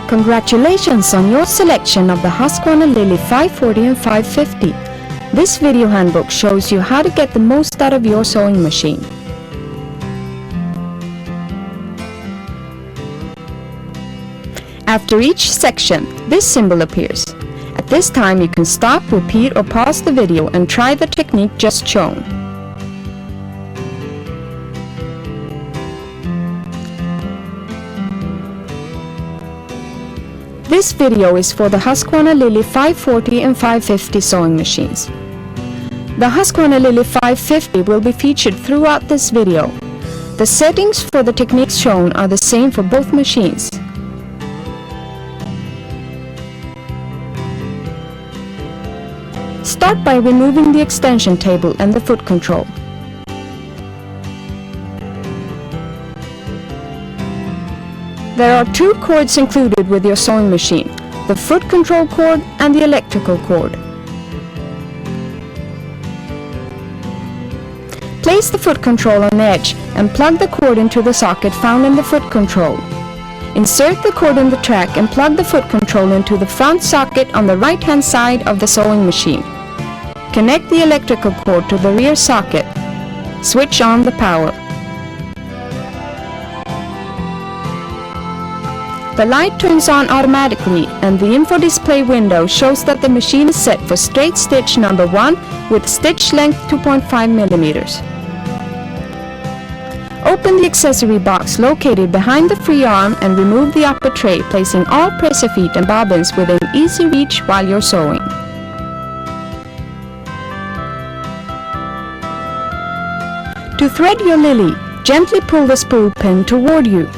Congratulations on your selection of the Husqvarna Lily 540 and 550. This video handbook shows you how to get the most out of your sewing machine. After each section, this symbol appears. At this time you can stop, repeat or pause the video and try the technique just shown. This video is for the Husqvarna Lily 540 and 550 sewing machines. The Husqvarna Lily 550 will be featured throughout this video. The settings for the techniques shown are the same for both machines. Start by removing the extension table and the foot control. There are two cords included with your sewing machine, the foot control cord and the electrical cord. Place the foot control on the edge and plug the cord into the socket found in the foot control. Insert the cord in the track and plug the foot control into the front socket on the right-hand side of the sewing machine. Connect the electrical cord to the rear socket. Switch on the power. The light turns on automatically and the info display window shows that the machine is set for straight stitch number 1 with stitch length 2.5 millimeters. Open the accessory box located behind the free arm and remove the upper tray, placing all presser feet and bobbins within easy reach while you're sewing. To thread your lily, gently pull the spool pin toward you.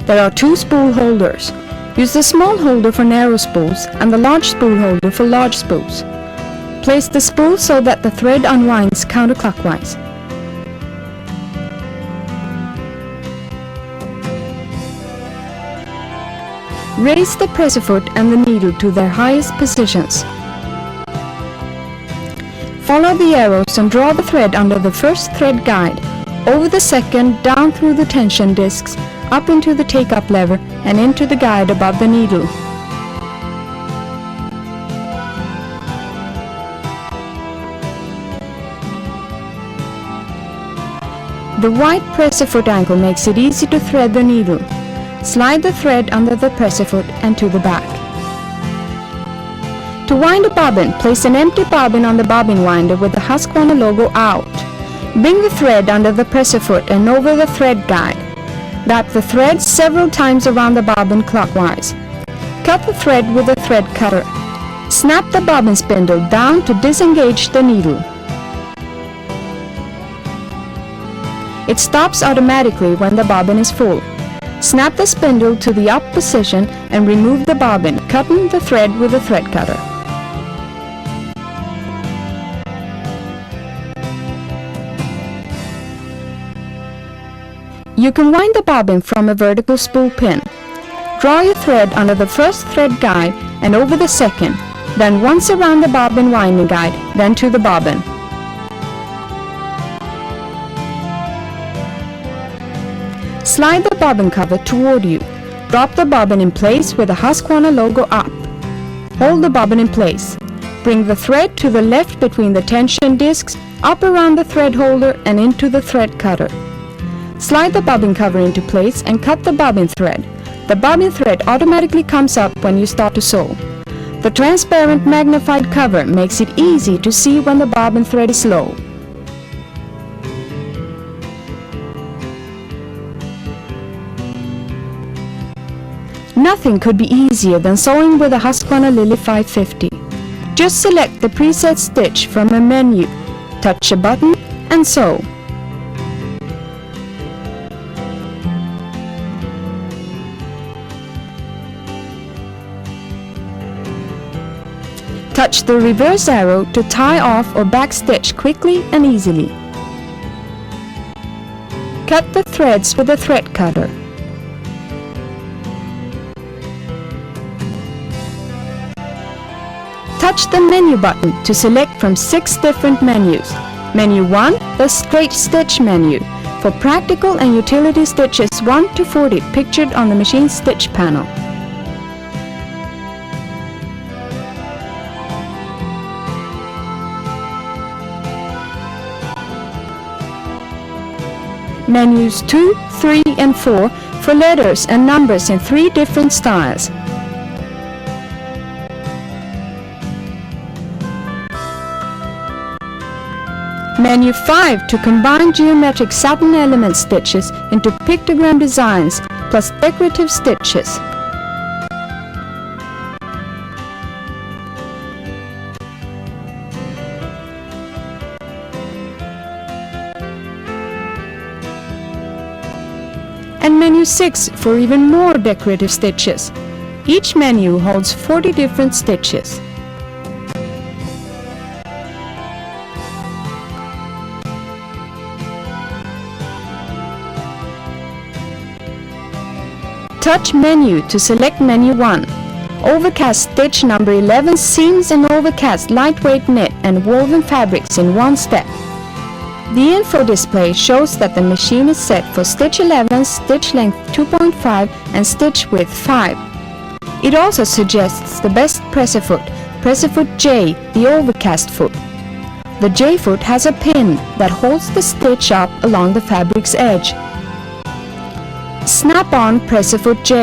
There are two spool holders. Use the small holder for narrow spools and the large spool holder for large spools. Place the spool so that the thread unwinds counterclockwise. Raise the presser foot and the needle to their highest positions. Follow the arrows and draw the thread under the first thread guide, over the second, down through the tension discs, up into the take-up lever and into the guide above the needle. The wide presser foot angle makes it easy to thread the needle. Slide the thread under the presser foot and to the back. To wind a bobbin, place an empty bobbin on the bobbin winder with the Husqvarna logo out. Bring the thread under the presser foot and over the thread guide. Wrap the thread several times around the bobbin clockwise. Cut the thread with a thread cutter. Snap the bobbin spindle down to disengage the needle. It stops automatically when the bobbin is full. Snap the spindle to the up position and remove the bobbin, cutting the thread with a thread cutter. You can wind the bobbin from a vertical spool pin. Draw your thread under the first thread guide and over the second, then once around the bobbin winding guide, then to the bobbin. Slide the bobbin cover toward you. Drop the bobbin in place with the Husqvarna logo up. Hold the bobbin in place. Bring the thread to the left between the tension discs, up around the thread holder and into the thread cutter. Slide the bobbin cover into place and cut the bobbin thread. The bobbin thread automatically comes up when you start to sew. The transparent magnified cover makes it easy to see when the bobbin thread is low. Nothing could be easier than sewing with a Husqvarna Lily 550. Just select the preset stitch from a menu, touch a button and sew. Touch the reverse arrow to tie off or back stitch quickly and easily. Cut the threads with a thread cutter. Touch the menu button to select from 6 different menus. Menu 1, the straight stitch menu, for practical and utility stitches 1 to 40 pictured on the machine stitch panel. Menus 2, 3 and 4 for letters and numbers in 3 different styles. Menu 5 to combine geometric satin element stitches into pictogram designs plus decorative stitches. And menu 6 for even more decorative stitches. Each menu holds 40 different stitches. Touch menu to select menu 1. Overcast stitch number 11 seams and overcast lightweight knit and woven fabrics in one step. The info display shows that the machine is set for stitch 11, stitch length 2.5 and stitch width 5. It also suggests the best presser foot J, the overcast foot. The J foot has a pin that holds the stitch up along the fabric's edge. Snap on presser foot J.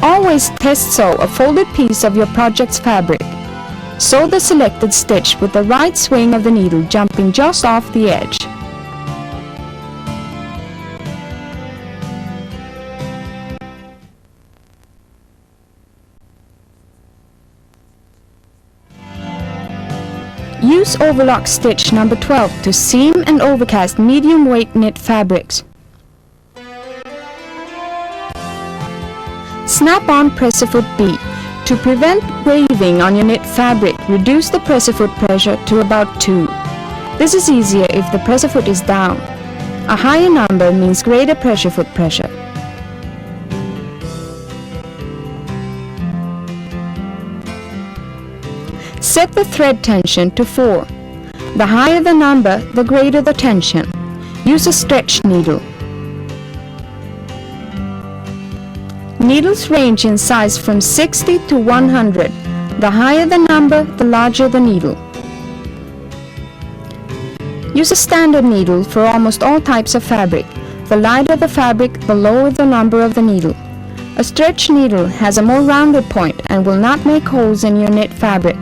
Always test sew a folded piece of your project's fabric. Sew the selected stitch with the right swing of the needle jumping just off the edge. Use overlock stitch number 12 to seam and overcast medium weight knit fabrics. Snap on presser foot B. To prevent waving on your knit fabric, reduce the presser foot pressure to about 2. This is easier if the presser foot is down. A higher number means greater pressure foot pressure. Set the thread tension to 4. The higher the number, the greater the tension. Use a stretch needle. Needles range in size from 60 to 100. The higher the number, the larger the needle. Use a standard needle for almost all types of fabric. The lighter the fabric, the lower the number of the needle. A stretch needle has a more rounded point and will not make holes in your knit fabric.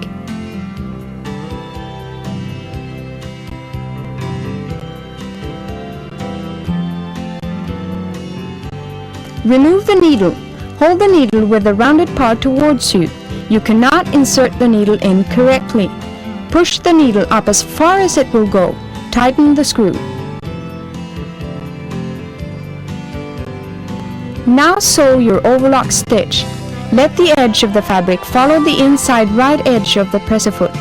Remove the needle. Hold the needle with the rounded part towards you. You cannot insert the needle in correctly. Push the needle up as far as it will go. Tighten the screw. Now sew your overlock stitch. Let the edge of the fabric follow the inside right edge of the presser foot.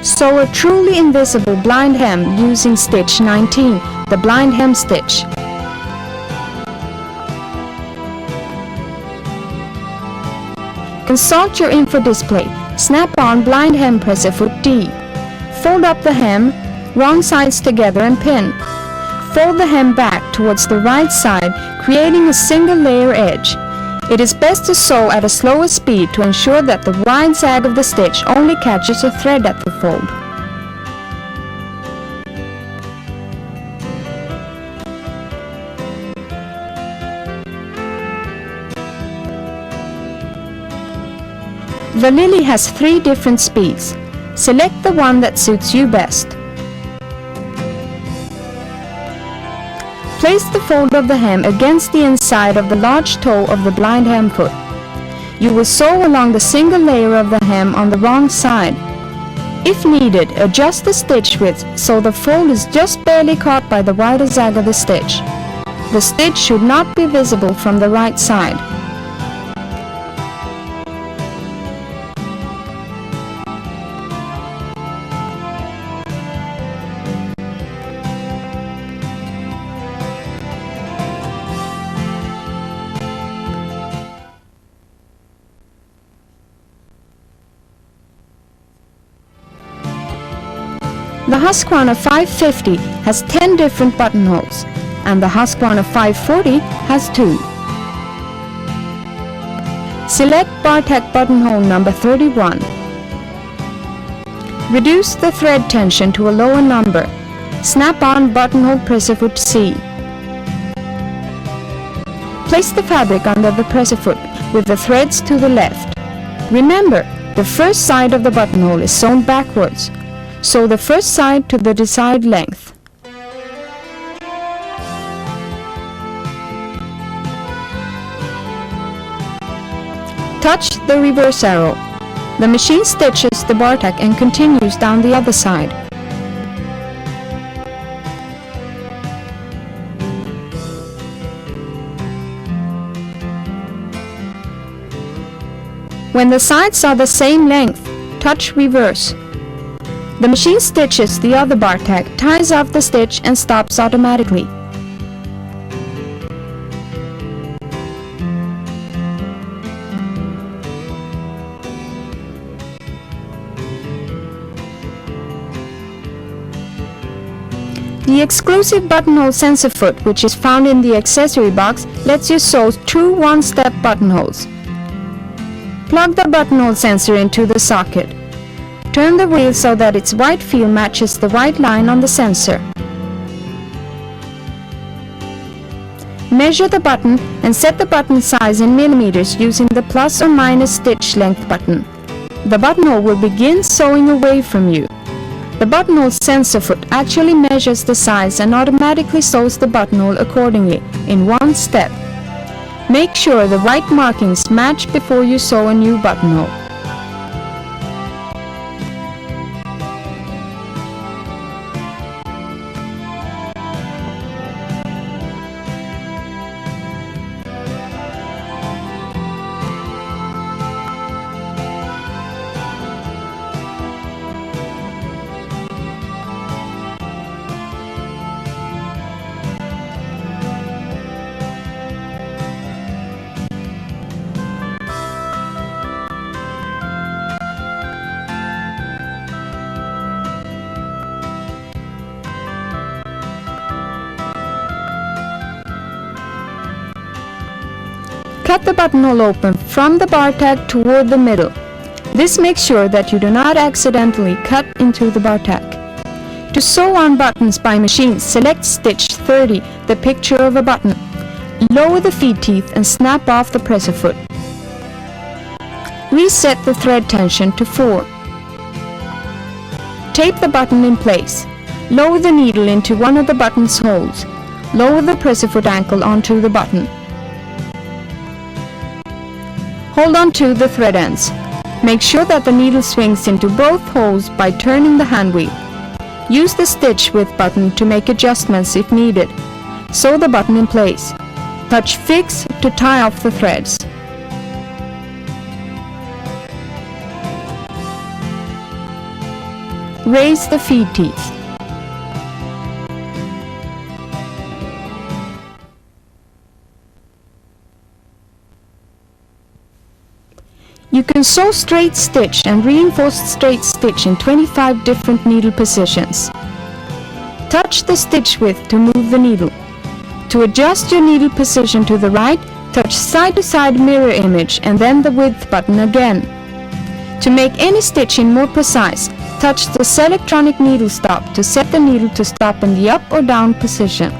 Sew a truly invisible blind hem using stitch 19, the blind hem stitch. Consult your info display. Snap on blind hem presser foot D. Fold up the hem, wrong sides together and pin. Fold the hem back towards the right side, creating a single layer edge. It is best to sew at a slower speed to ensure that the wide side of the stitch only catches a thread at the fold. The lily has 3 different speeds. Select the one that suits you best. Place the fold of the hem against the inside of the large toe of the blind hem foot. You will sew along the single layer of the hem on the wrong side. If needed, adjust the stitch width so the fold is just barely caught by the wider zag of the stitch. The stitch should not be visible from the right side. The Husqvarna 550 has 10 different buttonholes, and the Husqvarna 540 has 2. Select Bartech buttonhole number 31. Reduce the thread tension to a lower number. Snap on buttonhole presser foot C. Place the fabric under the presser foot with the threads to the left. Remember, the first side of the buttonhole is sewn backwards. Sew the first side to the desired length. Touch the reverse arrow. The machine stitches the Bartech and continues down the other side. When the sides are the same length, touch reverse. The machine stitches the other Bartech, ties off the stitch and stops automatically. The exclusive buttonhole sensor foot, which is found in the accessory box, lets you sew 2 one-step buttonholes. Plug the buttonhole sensor into the socket. Turn the wheel so that its white field matches the white line on the sensor. Measure the button and set the button size in millimeters using the plus or minus stitch length button. The buttonhole will begin sewing away from you. The buttonhole sensor foot actually measures the size and automatically sews the buttonhole accordingly in one step. Make sure the white markings match before you sew a new buttonhole. Cut the buttonhole open from the Bartech toward the middle. This makes sure that you do not accidentally cut into the Bartech. To sew on buttons by machine, select stitch 30, the picture of a button. Lower the feed teeth and snap off the presser foot. Reset the thread tension to 4. Tape the button in place. Lower the needle into one of the button's holes. Lower the presser foot ankle onto the button. Hold on to the thread ends. Make sure that the needle swings into both holes by turning the hand wheel. Use the stitch width button to make adjustments if needed. Sew the button in place. Touch Fix to tie off the threads. Raise the feed teeth. You can sew straight stitch and reinforced straight stitch in 25 different needle positions. Touch the stitch width to move the needle. To adjust your needle position to the right, touch side-to-side mirror image and then the width button again. To make any stitching more precise, touch the Selectronic needle stop to set the needle to stop in the up or down position.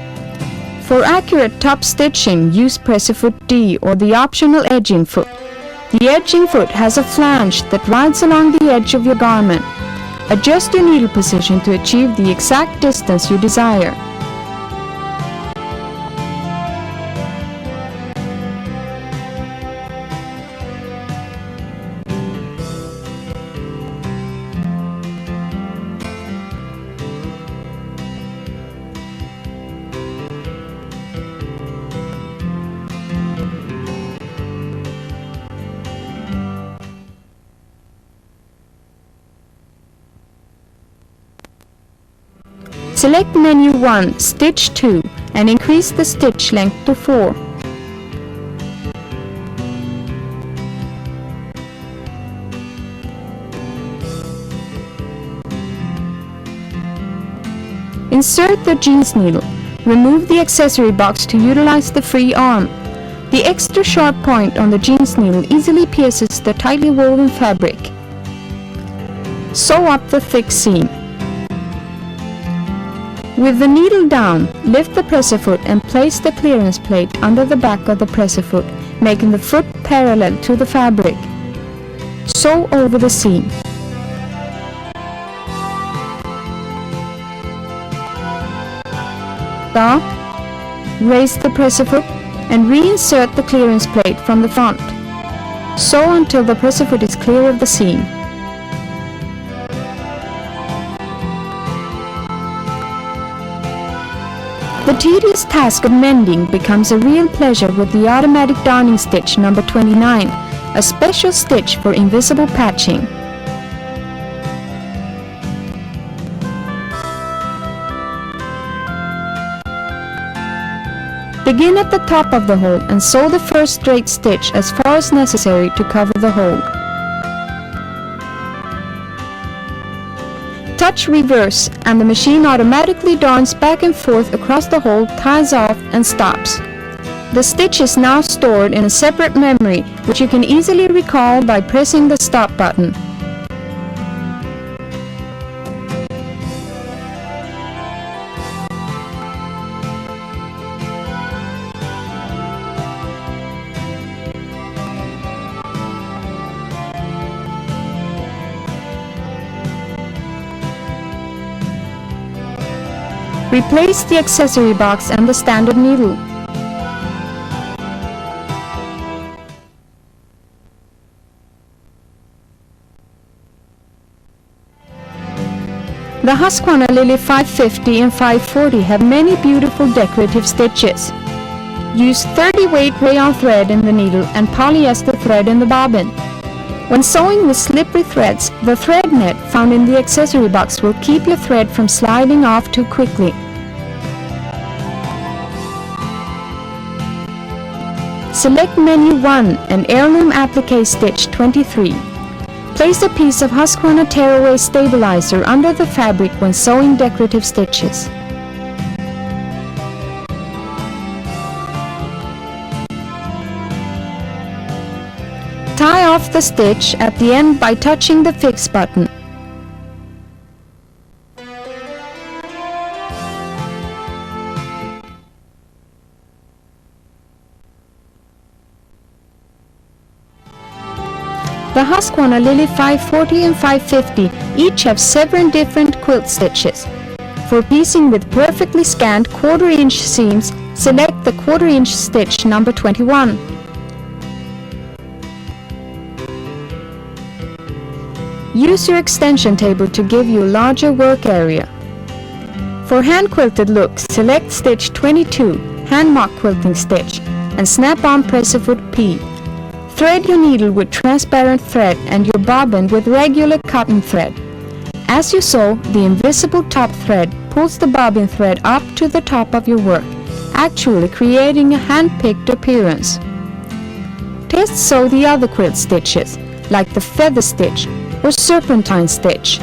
For accurate top stitching, use presser foot D or the optional edging foot. The edging foot has a flange that rides along the edge of your garment. Adjust your needle position to achieve the exact distance you desire. Select menu 1, stitch 2 and increase the stitch length to 4. Insert the jeans needle. Remove the accessory box to utilize the free arm. The extra sharp point on the jeans needle easily pierces the tightly woven fabric. Sew up the thick seam. With the needle down, lift the presser foot and place the clearance plate under the back of the presser foot, making the foot parallel to the fabric. Sew over the seam. Stop, raise the presser foot and reinsert the clearance plate from the front. Sew until the presser foot is clear of the seam. The tedious task of mending becomes a real pleasure with the automatic darning stitch number 29, a special stitch for invisible patching. Begin at the top of the hole and sew the first straight stitch as far as necessary to cover the hole. Touch reverse and the machine automatically darns back and forth across the hole, ties off and stops. The stitch is now stored in a separate memory which you can easily recall by pressing the stop button. Replace the accessory box and the standard needle. The Husqvarna Lily 550 and 540 have many beautiful decorative stitches. Use 30 weight rayon thread in the needle and polyester thread in the bobbin. When sewing with slippery threads, the thread net found in the accessory box will keep your thread from sliding off too quickly. Select Menu 1 and Heirloom Applique Stitch 23. Place a piece of Husqvarna tearaway stabilizer under the fabric when sewing decorative stitches. Tie off the stitch at the end by touching the Fix button. The Husqvarna Lily 540 and 550 each have 7 different quilt stitches. For piecing with perfectly scanned 1/4 inch seams, select the 1/4 inch stitch number 21. Use your extension table to give you a larger work area. For hand quilted look, select stitch 22, hand mock quilting stitch, and snap on presser foot P. Thread your needle with transparent thread and your bobbin with regular cotton thread. As you sew, the invisible top thread pulls the bobbin thread up to the top of your work, actually creating a hand-picked appearance. Test sew the other quilt stitches, like the feather stitch or serpentine stitch.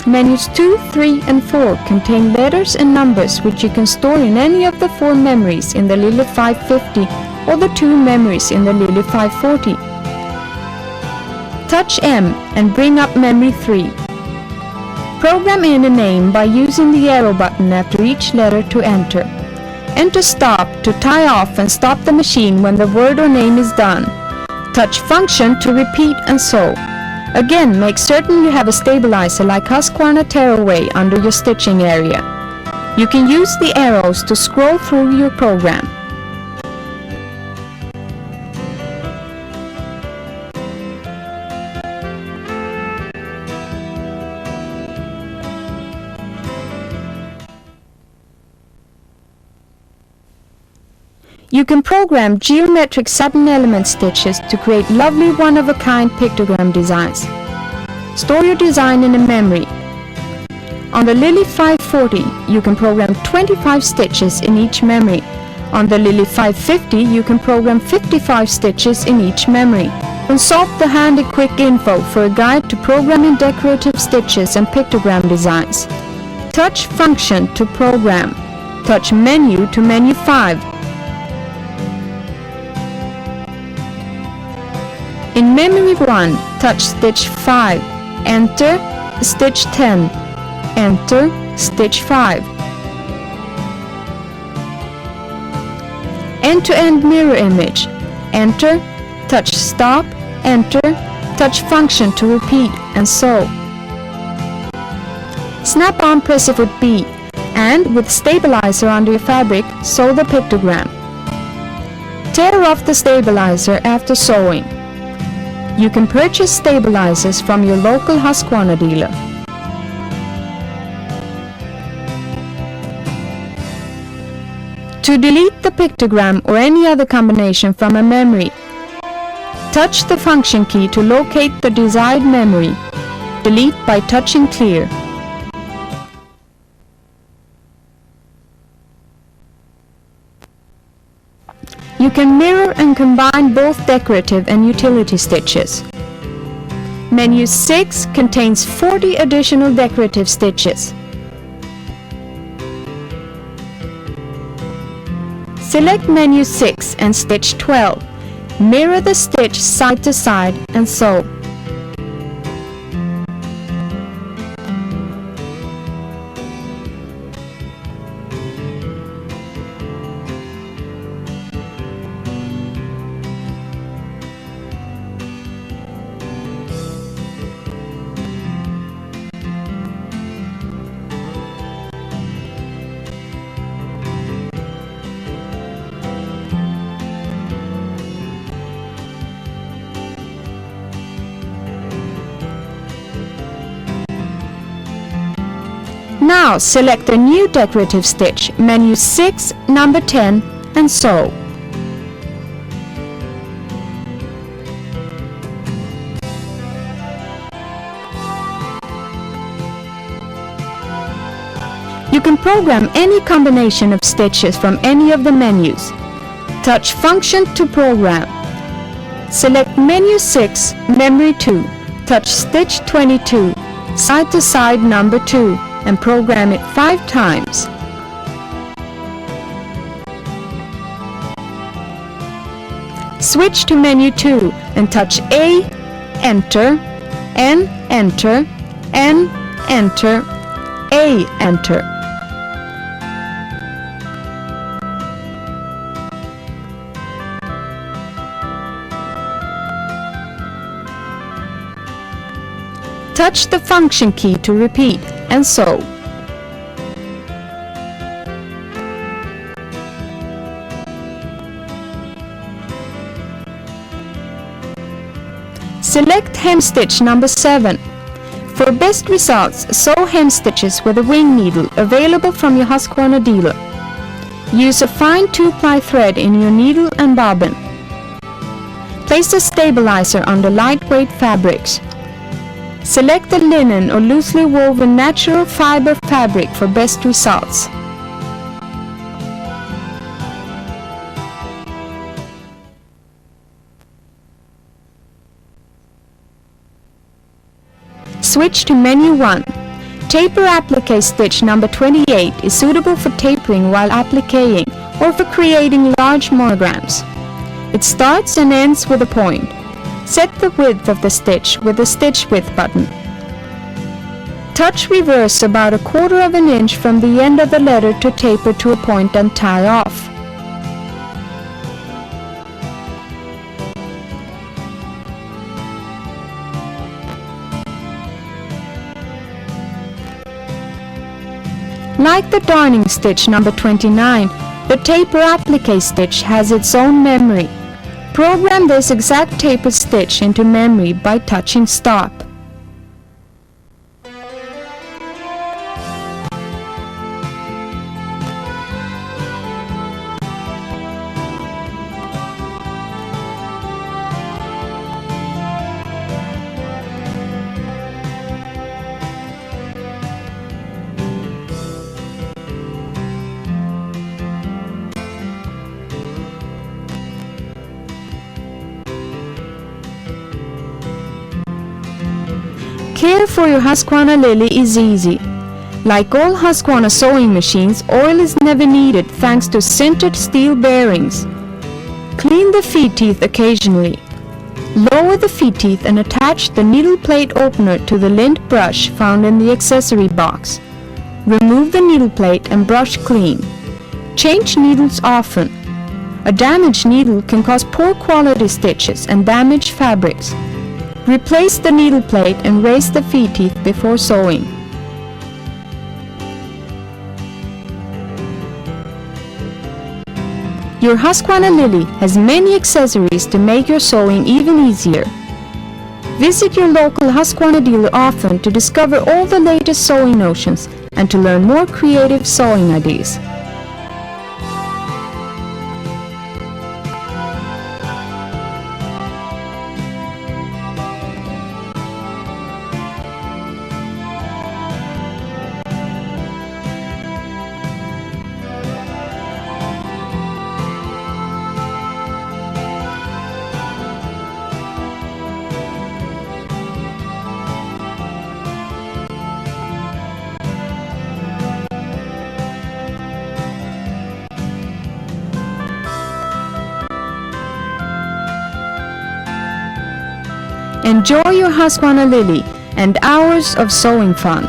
Menus 2, 3, and 4 contain letters and numbers which you can store in any of the 4 memories in the Lily 550 or the 2 memories in the Lily 540. Touch M and bring up memory 3. Program in a name by using the arrow button after each letter to enter. Enter stop to tie off and stop the machine when the word or name is done. Touch function to repeat and sew. Again, make certain you have a stabilizer like Husqvarna tearaway under your stitching area. You can use the arrows to scroll through your program. You can program geometric sudden element stitches to create lovely one-of-a-kind pictogram designs. Store your design in a memory. On the Lily 540, you can program 25 stitches in each memory. On the Lily 550, you can program 55 stitches in each memory. Consult the handy quick info for a guide to programming decorative stitches and pictogram designs. Touch Function to program. Touch Menu to menu 5. In memory 1, touch stitch 5. Enter stitch 10. Enter stitch 5. End-to-end mirror image. Enter, touch Stop, Enter, touch Function to repeat, and sew. Snap-on press-a-foot B, and with stabilizer under your fabric, sew the pictogram. Tear off the stabilizer after sewing. You can purchase stabilizers from your local Husqvarna dealer. To delete the pictogram or any other combination from a memory, touch the Function key to locate the desired memory. Delete by touching Clear. You can mirror and combine both decorative and utility stitches. Menu 6 contains 40 additional decorative stitches. Select menu 6 and stitch 12. Mirror the stitch side to side and sew. Now select a new decorative stitch, menu 6, number 10, and sew. You can program any combination of stitches from any of the menus. Touch Function to program. Select menu 6, memory 2, touch stitch 22, side to side number 2, and program it 5 times. Switch to menu 2 and touch A, Enter, N, Enter, N, Enter, A, Enter. Touch the Function key to repeat and sew. Select hem stitch number 7. For best results, sew hem stitches with a wing needle available from your Husqvarna dealer. Use a fine 2-ply thread in your needle and bobbin. Place a stabilizer under lightweight fabrics. Select the linen or loosely woven natural fiber fabric for best results. Switch to menu 1. Taper applique stitch number 28 is suitable for tapering while appliquing or for creating large monograms. It starts and ends with a point. Set the width of the stitch with the stitch width button. Touch reverse about 1/4 inch from the end of the letter to taper to a point and tie off. Like the darning stitch number 29, the taper applique stitch has its own memory. Program this exact taper stitch into memory by touching Stop. Care for your Husqvarna Lily is easy. Like all Husqvarna sewing machines, oil is never needed thanks to sintered steel bearings. Clean the feed teeth occasionally. Lower the feed teeth and attach the needle plate opener to the lint brush found in the accessory box. Remove the needle plate and brush clean. Change needles often. A damaged needle can cause poor quality stitches and damage fabrics. Replace the needle plate and raise the feed teeth before sewing. Your Husqvarna Lily has many accessories to make your sewing even easier. Visit your local Husqvarna dealer often to discover all the latest sewing notions and to learn more creative sewing ideas. Enjoy your Husqvarna Lily and hours of sewing fun.